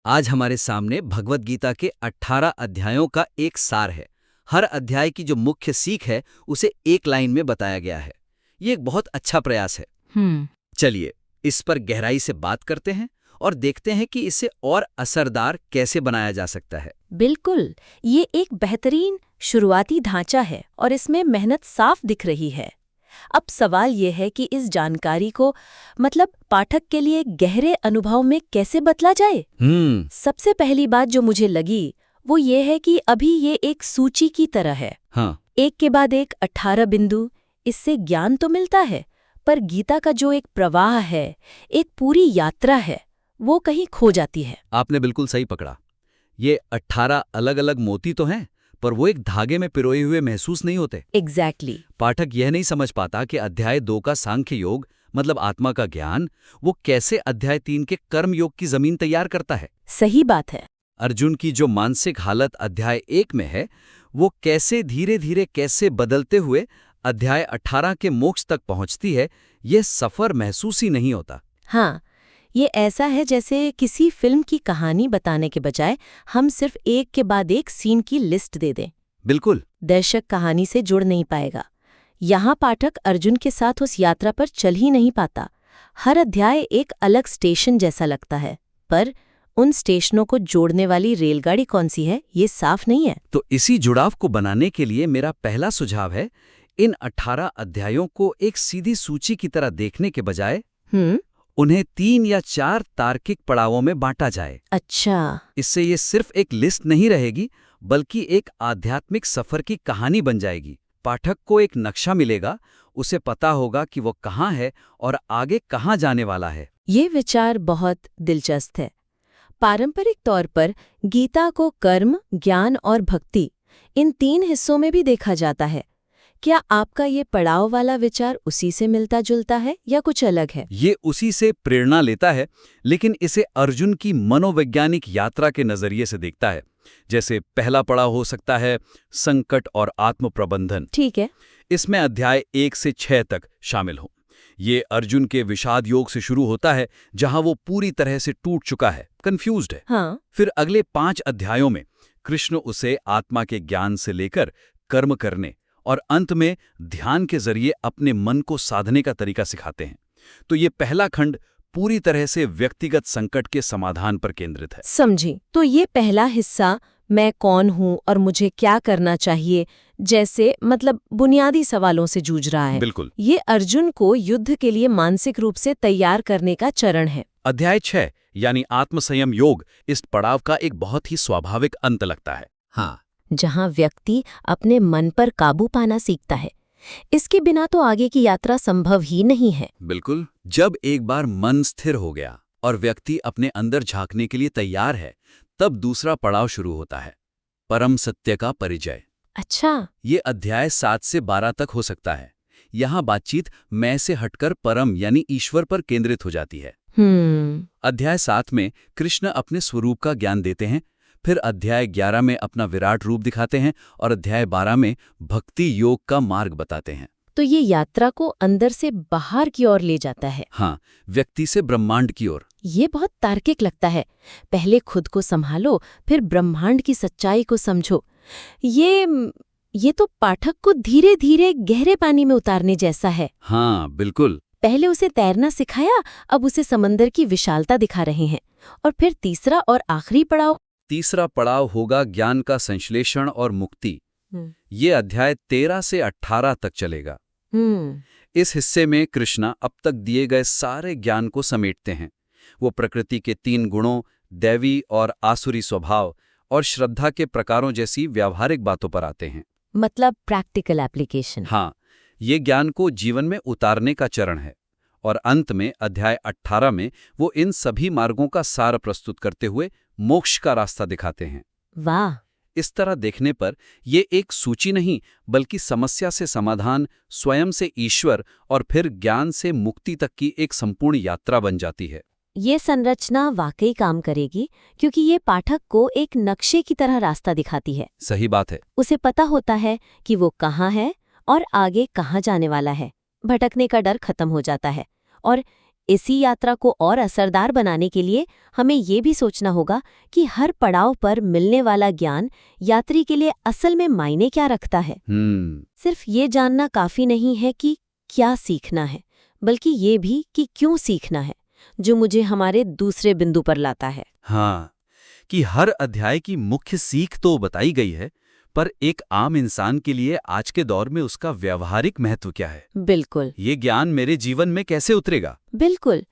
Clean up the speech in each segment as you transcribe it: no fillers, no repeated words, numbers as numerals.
आज हमारे सामने भगवद गीता के 18 अध्यायों का एक सार है। हर अध्याय की जो मुख्य सीख है उसे एक लाइन में बताया गया है। ये एक बहुत अच्छा प्रयास है। चलिए इस पर गहराई से बात करते हैं और देखते हैं कि इसे और असरदार कैसे बनाया जा सकता है। बिल्कुल, ये एक बेहतरीन शुरुआती ढांचा है और इसमें मेहनत साफ दिख रही है। अब सवाल ये है कि इस जानकारी को पाठक के लिए गहरे अनुभव में कैसे बदला जाए। सबसे पहली बात जो मुझे लगी वो ये है कि अभी ये एक सूची की तरह है। हाँ, एक के बाद एक 18 बिंदु, इससे ज्ञान तो मिलता है, पर गीता का जो एक प्रवाह है, एक पूरी यात्रा है, वो कहीं खो जाती है। आपने बिल्कुल सही पकड़ा। ये 18 अलग अलग मोती तो हैं, पर वो एक धागे में पिरोए हुए महसूस नहीं होते। एग्जैक्टली। पाठक यह नहीं समझ पाता कि अध्याय 2 का सांख्य योग मतलब आत्मा का ज्ञान वो कैसे अध्याय 3 के कर्म योग की जमीन तैयार करता है। सही बात है। अर्जुन की जो मानसिक हालत अध्याय 1 में है वो कैसे धीरे धीरे कैसे बदलते हुए अध्याय 18 के मोक्ष तक पहुंचती है, यह सफर महसूस ही नहीं होता। हाँ, ये ऐसा है जैसे किसी फिल्म की कहानी बताने के बजाय हम सिर्फ एक के बाद एक सीन की लिस्ट दे दें। बिल्कुल। दर्शक कहानी से जुड़ नहीं पाएगा। यहाँ पाठक अर्जुन के साथ उस यात्रा पर चल ही नहीं पाता। हर अध्याय एक अलग स्टेशन जैसा लगता है, पर उन स्टेशनों को जोड़ने वाली रेलगाड़ी कौन सी है, ये साफ नहीं है। तो इसी जुड़ाव को बनाने के लिए मेरा पहला सुझाव है, इन 18 अध्यायों को एक सीधी सूची की तरह देखने के बजाय उन्हें 3 या 4 तार्किक पड़ावों में बांटा जाए। अच्छा। इससे ये सिर्फ एक लिस्ट नहीं रहेगी, बल्कि एक आध्यात्मिक सफर की कहानी बन जाएगी। पाठक को एक नक्शा मिलेगा, उसे पता होगा कि वो कहाँ है और आगे कहाँ जाने वाला है। ये विचार बहुत दिलचस्प है। पारंपरिक तौर पर गीता को कर्म, ज्ञान और भक्ति, इन 3 हिस्सों में भी देखा जाता है। क्या आपका ये पड़ाव वाला विचार उसी से मिलता जुलता है या कुछ अलग है? ये उसी से प्रेरणा लेता है, लेकिन इसे अर्जुन की मनोवैज्ञानिक यात्रा के नजरिए से देखता है। जैसे पहला पड़ाव हो सकता है संकट और आत्म प्रबंधन। ठीक है। इसमें अध्याय 1 से 6 तक शामिल हो। ये अर्जुन के विषाद योग से शुरू होता है, जहां वो पूरी तरह से टूट चुका है, कंफ्यूज्ड है। हाँ। फिर अगले 5 अध्यायों में कृष्ण उसे आत्मा के ज्ञान से लेकर कर्म करने और अंत में ध्यान के जरिए अपने मन को साधने का तरीका सिखाते हैं। तो ये पहला खंड पूरी तरह से व्यक्तिगत संकट के समाधान पर केंद्रित है। समझी। तो ये पहला हिस्सा मैं कौन हूँ और मुझे क्या करना चाहिए जैसे बुनियादी सवालों से जूझ रहा है। बिल्कुल। ये अर्जुन को युद्ध के लिए मानसिक रूप से तैयार करने का चरण है। अध्याय 6 यानी आत्मसंयम योग इस पड़ाव का एक बहुत ही स्वाभाविक अंत लगता है। हाँ, जहाँ व्यक्ति अपने मन पर काबू पाना सीखता है। इसके बिना तो आगे की यात्रा संभव ही नहीं है। बिल्कुल। जब एक बार मन स्थिर हो गया और व्यक्ति अपने अंदर झांकने के लिए तैयार है, तब दूसरा पड़ाव शुरू होता है, परम सत्य का परिचय। अच्छा। ये अध्याय 7 से 12 तक हो सकता है। यहाँ बातचीत मैं से हटकर परम यानी ईश्वर पर केंद्रित हो जाती है। अध्याय 7 में कृष्ण अपने स्वरूप का ज्ञान देते हैं, फिर अध्याय 11 में अपना विराट रूप दिखाते हैं और अध्याय 12 में भक्ति योग का मार्ग बताते हैं। तो ये यात्रा को अंदर से बाहर की ओर ले जाता है। हाँ, व्यक्ति से ब्रह्मांड की ओर। ये बहुत तार्किक लगता है। पहले खुद को संभालो, फिर ब्रह्मांड की सच्चाई को समझो। ये तो पाठक को धीरे धीरे गहरे पानी में उतारने जैसा है। हाँ, बिल्कुल। पहले उसे तैरना सिखाया, अब उसे समंदर की विशालता दिखा रहे हैं। और फिर तीसरा और आखिरी पड़ाव। तीसरा पड़ाव होगा ज्ञान का संश्लेषण और मुक्ति। ये अध्याय 13 से 18 तक चलेगा। इस हिस्से में कृष्णा अब तक दिए गए सारे ज्ञान को समेटते हैं। वो प्रकृति के 3 गुणों, दैवी और आसुरी स्वभाव और श्रद्धा के प्रकारों जैसी व्यावहारिक बातों पर आते हैं। Practical application. हाँ, ये ज्ञान को जीवन में उतारने का चरण है। और अंत में अध्याय 18 में वो इन सभी मार्गों का सार प्रस्तुत करते हुए मोक्ष का रास्ता दिखाते हैं। वाह! इस तरह देखने पर ये एक सूची नहीं, बल्कि समस्या से समाधान, स्वयं से ईश्वर और फिर ज्ञान से मुक्ति तक की एक संपूर्ण यात्रा बन जाती है। ये संरचना वाकई काम करेगी, क्योंकि ये पाठक को एक नक्शे की तरह रास्ता दिखाती है। सही बात है। उसे पता होता है कि वो कहाँ है और आगे कहाँ जाने वाला है। भटकने का डर खत्म हो जाता है और इसी यात्रा को और असरदार बनाने के लिए हमें ये भी सोचना होगा कि हर पड़ाव पर मिलने वाला ज्ञान यात्री के लिए असल में मायने क्या रखता है। सिर्फ ये जानना काफी नहीं है कि क्या सीखना है, बल्कि ये भी कि क्यों सीखना है, जो मुझे हमारे दूसरे बिंदु पर लाता है। हाँ, कि हर अध्याय की मुख्य सीख तो बताई गई है, पर एक आम इंसान के लिए आज के दौर में उसका व्यावहारिक महत्व क्या है? बिल्कुल। ये ज्ञान मेरे जीवन में कैसे उतरेगा? बिल्कुल।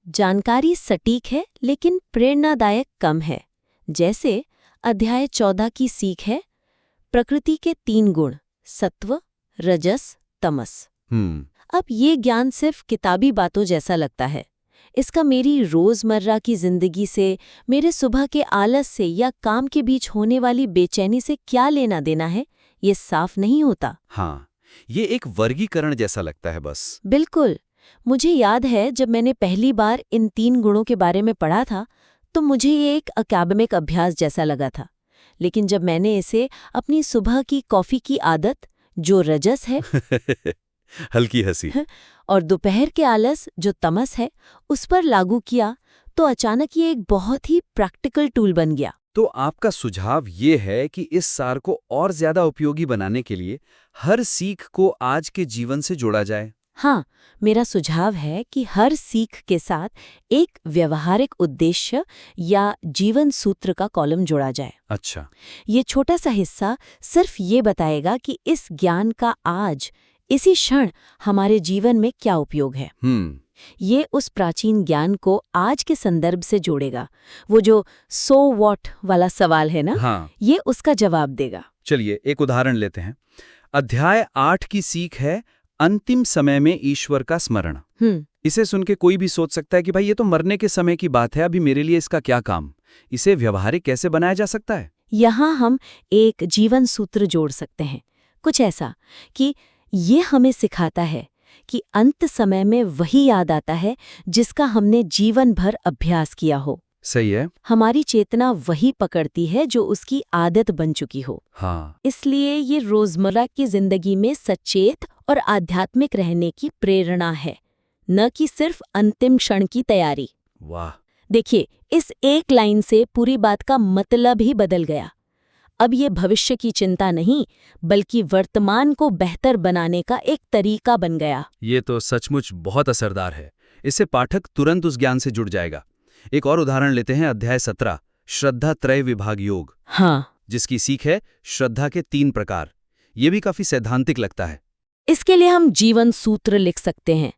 जानकारी सटीक है लेकिन प्रेरणादायक कम है। जैसे अध्याय 14 की सीख है प्रकृति के 3 गुण, सत्व, रजस, तमस। अब ये ज्ञान सिर्फ किताबी बातों जैसा लगता है। इसका मेरी रोजमर्रा की जिंदगी से, मेरे सुबह के आलस से या काम के बीच होने वाली बेचैनी से क्या लेना देना है, ये साफ नहीं होता। हाँ, ये एक वर्गीकरण जैसा लगता है बस। बिल्कुल। मुझे याद है जब मैंने पहली बार इन 3 गुणों के बारे में पढ़ा था तो मुझे ये एक अकादमिक अभ्यास जैसा लगा था। लेकिन जब मैंने इसे अपनी सुबह की कॉफी की आदत, जो रजस है हल्की हंसी, और दोपहर के आलस, जो तमस है, उस पर लागू किया तो अचानक ये एक बहुत ही प्रैक्टिकल टूल बन गया। तो आपका सुझाव ये है कि इस सार को और ज्यादा उपयोगी बनाने के लिए हर सीख को आज के जीवन से जोड़ा जाए? हाँ, मेरा सुझाव है कि हर सीख के साथ एक व्यवहारिक उद्देश्य या जीवन सूत्र का कॉलम जोड़ा जाए। अच्छा। ये छोटा सा हिस्सा सिर्फ ये बताएगा कि इस ज्ञान का आज, इसी क्षण हमारे जीवन में क्या उपयोग है। ये उस प्राचीन ज्ञान को आज के संदर्भ से जोड़ेगा। वो जो सो व्हाट वाला सवाल है ना, हाँ। ये उसका जवाब देगा। चलिए एक उदाहरण लेते हैं। अध्याय 8 की सीख है अंतिम समय में ईश्वर का स्मरण। इसे सुन के कोई भी सोच सकता है कि भाई ये तो मरने के समय की बात है, अभी मेरे लिए इसका क्या काम? इसे व्यवहारिक कैसे बनाया जा सकता है? यहाँ हम एक जीवन सूत्र जोड़ सकते हैं, कुछ ऐसा कि ये हमें सिखाता है कि अंत समय में वही याद आता है जिसका हमने जीवन भर अभ्यास किया हो। सही है। हमारी चेतना वही पकड़ती है जो उसकी आदत बन चुकी हो। हाँ। इसलिए ये रोजमर्रा की जिंदगी में सचेत और आध्यात्मिक रहने की प्रेरणा है, न कि सिर्फ अंतिम क्षण की तैयारी। वाह। देखिए, इस एक लाइन से पूरी बात का मतलब ही बदल गया। अब ये भविष्य की चिंता नहीं, बल्कि वर्तमान को बेहतर बनाने का एक तरीका बन गया। ये तो सचमुच बहुत असरदार है। इससे पाठक तुरंत उस ज्ञान से जुड़ जाएगा। एक और उदाहरण लेते हैं, अध्याय 17, श्रद्धा त्रय विभाग योग। हाँ, जिसकी सीख है श्रद्धा के 3 प्रकार। ये भी काफी सैद्धांतिक लगता है। इसके लिए हम जीवन सूत्र लिख सकते हैं।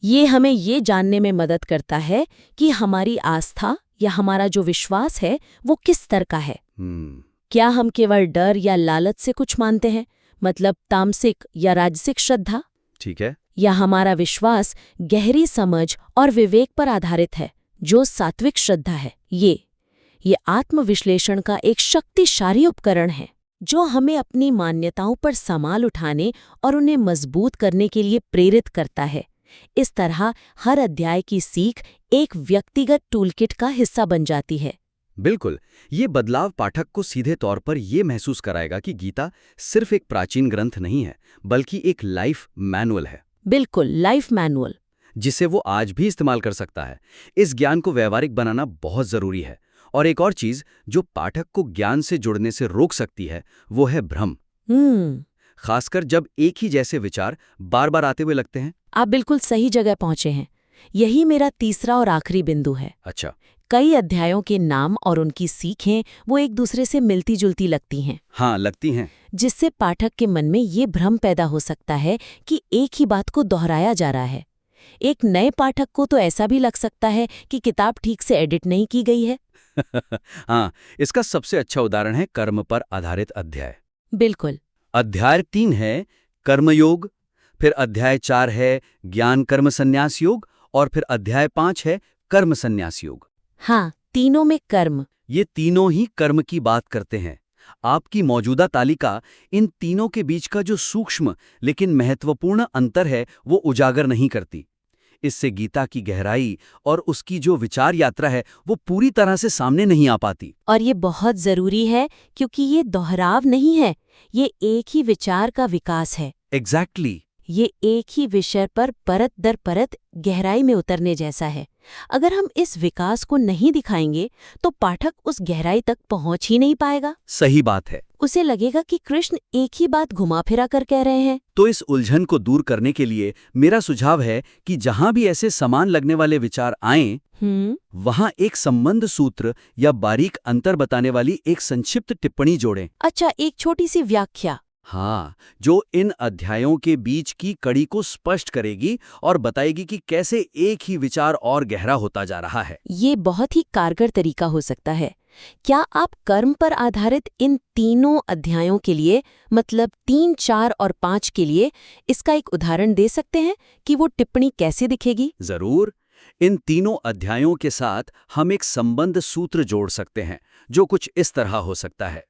ये हमें ये जानने में मदद करता है कि हमारी आस्था या हमारा जो विश्वास है वो किस स्तर का है। क्या हम केवल डर या लालच से कुछ मानते हैं, मतलब तामसिक या राजसिक श्रद्धा? ठीक है। या हमारा विश्वास गहरी समझ और विवेक पर आधारित है, जो सात्विक श्रद्धा है? ये आत्मविश्लेषण का एक शक्तिशाली उपकरण है जो हमें अपनी मान्यताओं पर सवाल उठाने और उन्हें मजबूत करने के लिए प्रेरित करता है। इस तरह हर अध्याय की सीख एक व्यक्तिगत टूलकिट का हिस्सा बन जाती है। बिल्कुल। ये बदलाव पाठक को सीधे तौर पर ये महसूस कराएगा कि गीता सिर्फ एक प्राचीन ग्रंथ नहीं है, बल्कि एक लाइफ मैनुअल है। बिल्कुल, लाइफ मैनुअल, जिसे वो आज भी इस्तेमाल कर सकता है। इस ज्ञान को व्यवहारिक बनाना बहुत जरूरी है। और एक और चीज जो पाठक को ज्ञान से जुड़ने से रोक सकती है, वो है भ्रम। खासकर जब एक ही जैसे विचार बार बार आते हुए लगते हैं। आप बिल्कुल सही जगह पहुंचे हैं। यही मेरा तीसरा और आखिरी बिंदु है। अच्छा। कई अध्यायों के नाम और उनकी सीखें वो एक दूसरे से मिलती जुलती लगती हैं। हाँ, लगती हैं। जिससे पाठक के मन में ये भ्रम पैदा हो सकता है कि एक ही बात को दोहराया जा रहा है। एक नए पाठक को तो ऐसा भी लग सकता है कि किताब ठीक से एडिट नहीं की गई है। हाँ, इसका सबसे अच्छा उदाहरण है कर्म पर आधारित अध्याय। बिल्कुल। अध्याय 3 है कर्मयोग, फिर अध्याय 4 है ज्ञान कर्म संन्यास योग, और फिर अध्याय 5 है कर्म संन्यास योग। हाँ, तीनों में कर्म। ये तीनों ही कर्म की बात करते हैं। आपकी मौजूदा तालिका इन तीनों के बीच का जो सूक्ष्म लेकिन महत्वपूर्ण अंतर है वो उजागर नहीं करती। इससे गीता की गहराई और उसकी जो विचार यात्रा है वो पूरी तरह से सामने नहीं आ पाती। और ये बहुत जरूरी है क्योंकि ये दोहराव नहीं है, ये एक ही विचार का विकास है। एग्जैक्टली। ये एक ही विषय पर परत दर परत गहराई में उतरने जैसा है। अगर हम इस विकास को नहीं दिखाएंगे तो पाठक उस गहराई तक पहुंच ही नहीं पाएगा। सही बात है। उसे लगेगा कि कृष्ण एक ही बात घुमा फिरा कर कह रहे हैं। तो इस उलझन को दूर करने के लिए मेरा सुझाव है कि जहां भी ऐसे समान लगने वाले विचार आएं, वहां एक संबंध सूत्र या बारीक अंतर बताने वाली एक संक्षिप्त टिप्पणी जोड़ें। अच्छा, एक छोटी सी व्याख्या। हाँ, जो इन अध्यायों के बीच की कड़ी को स्पष्ट करेगी और बताएगी कि कैसे एक ही विचार और गहरा होता जा रहा है। ये बहुत ही कारगर तरीका हो सकता है। क्या आप कर्म पर आधारित इन तीनों अध्यायों के लिए, मतलब 3, 4 और 5 के लिए, इसका एक उदाहरण दे सकते हैं कि वो टिप्पणी कैसे दिखेगी? जरूर। इन तीनों अध्यायों के साथ हम एक संबंध सूत्र जोड़ सकते हैं जो कुछ इस तरह हो सकता है।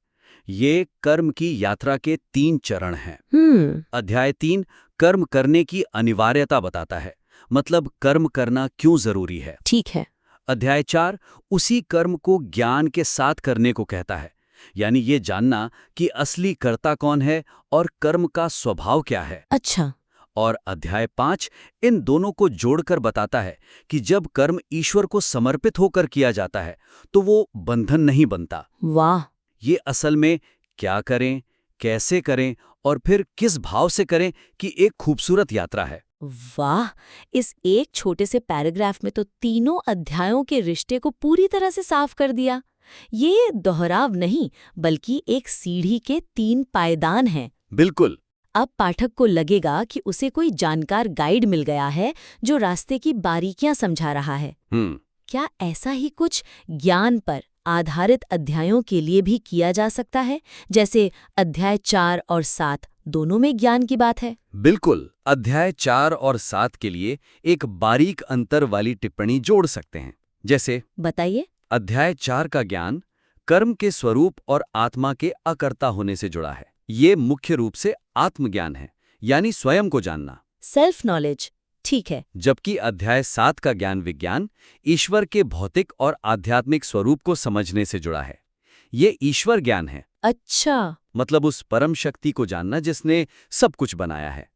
ये कर्म की यात्रा के 3 चरण हैं। अध्याय 3 कर्म करने की अनिवार्यता बताता है, मतलब कर्म करना क्यों जरूरी है। ठीक है। अध्याय 4 उसी कर्म को ज्ञान के साथ करने को कहता है, यानी ये जानना कि असली कर्ता कौन है और कर्म का स्वभाव क्या है। अच्छा। और अध्याय 5 इन दोनों को जोड़कर बताता है कि जब कर्म ईश्वर को समर्पित होकर किया जाता है तो वो बंधन नहीं बनता। वाह! ये असल में क्या करें, कैसे करें और फिर किस भाव से करें कि एक खूबसूरत यात्रा है। वाह! इस एक छोटे से पैराग्राफ में तो तीनों अध्यायों के रिश्ते को पूरी तरह से साफ कर दिया। ये दोहराव नहीं, बल्कि एक सीढ़ी के 3 पायदान हैं। बिल्कुल। अब पाठक को लगेगा कि उसे कोई जानकार गाइड मिल गया है जो रास्ते की बारीकियां समझा रहा है। क्या ऐसा ही कुछ ज्ञान पर आधारित अध्यायों के लिए भी किया जा सकता है, जैसे अध्याय 4 और 7 दोनों में ज्ञान की बात है? बिल्कुल। अध्याय 4 और 7 के लिए एक बारीक अंतर वाली टिप्पणी जोड़ सकते हैं। जैसे, बताइए। अध्याय 4 का ज्ञान कर्म के स्वरूप और आत्मा के अकर्ता होने से जुड़ा है। ये मुख्य रूप से आत्मज्ञान है, यानी स्वयं को जानना, सेल्फ नॉलेज। ठीक है। जबकि अध्याय 7 का ज्ञान विज्ञान ईश्वर के भौतिक और आध्यात्मिक स्वरूप को समझने से जुड़ा है। ये ईश्वर ज्ञान है। अच्छा। मतलब उस परम शक्ति को जानना जिसने सब कुछ बनाया है।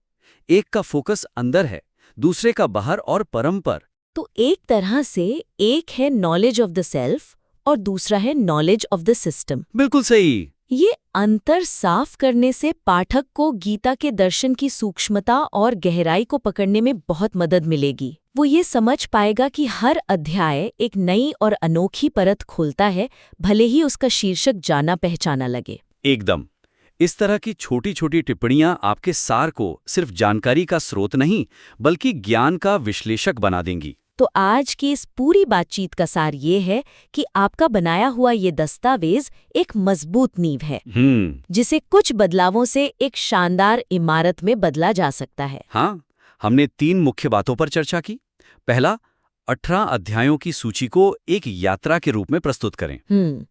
एक का फोकस अंदर है, दूसरे का बाहर और परम पर। तो एक तरह से एक है नॉलेज ऑफ द सेल्फ और दूसरा है नॉलेज ऑफ द सिस्टम। बिल्कुल सही। ये अंतर साफ करने से पाठक को गीता के दर्शन की सूक्ष्मता और गहराई को पकड़ने में बहुत मदद मिलेगी। वो ये समझ पाएगा कि हर अध्याय एक नई और अनोखी परत खोलता है, भले ही उसका शीर्षक जाना पहचाना लगे। एकदम। इस तरह की छोटी छोटी टिप्पणियां आपके सार को सिर्फ जानकारी का स्रोत नहीं, बल्कि ज्ञान का विश्लेषक बना देंगी। तो आज की इस पूरी बातचीत का सार ये है कि आपका बनाया हुआ ये दस्तावेज एक मजबूत नींव है, जिसे कुछ बदलावों से एक शानदार इमारत में बदला जा सकता है। हाँ, हमने 3 मुख्य बातों पर चर्चा की। पहला, 18 अध्यायों की सूची को एक यात्रा के रूप में प्रस्तुत करें।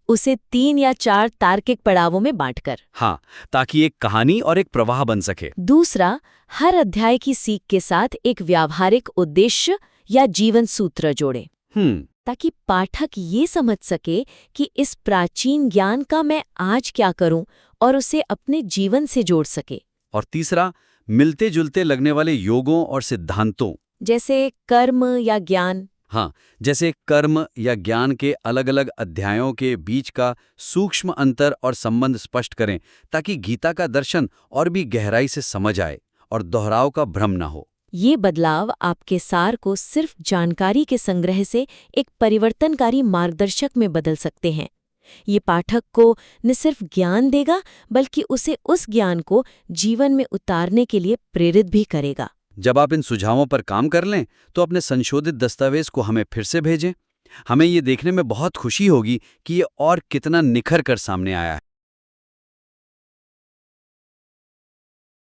उसे 3 या 4 तार्किक पड़ावों में बांटकर। हाँ, ताकि एक कहानी और एक प्रवाह बन सके। दूसरा, हर अध्याय की सीख के साथ एक व्यावहारिक उद्देश्य या जीवन सूत्र जोड़े, ताकि पाठक ये समझ सके कि इस प्राचीन ज्ञान का मैं आज क्या करूं और उसे अपने जीवन से जोड़ सके। और तीसरा, मिलते जुलते लगने वाले योगों और सिद्धांतों, जैसे कर्म या ज्ञान। हाँ, जैसे कर्म या ज्ञान के अलग अलग अध्यायों के बीच का सूक्ष्म अंतर और संबंध स्पष्ट करें, ताकि गीता का दर्शन और भी गहराई से समझ आए और दोहराव का भ्रम न हो। ये बदलाव आपके सार को सिर्फ जानकारी के संग्रह से एक परिवर्तनकारी मार्गदर्शक में बदल सकते हैं। ये पाठक को न सिर्फ ज्ञान देगा, बल्कि उसे उस ज्ञान को जीवन में उतारने के लिए प्रेरित भी करेगा। जब आप इन सुझावों पर काम कर लें, तो अपने संशोधित दस्तावेज को हमें फिर से भेजें। हमें ये देखने में बहुत खुशी होगी कि ये और कितना निखर कर सामने आया है।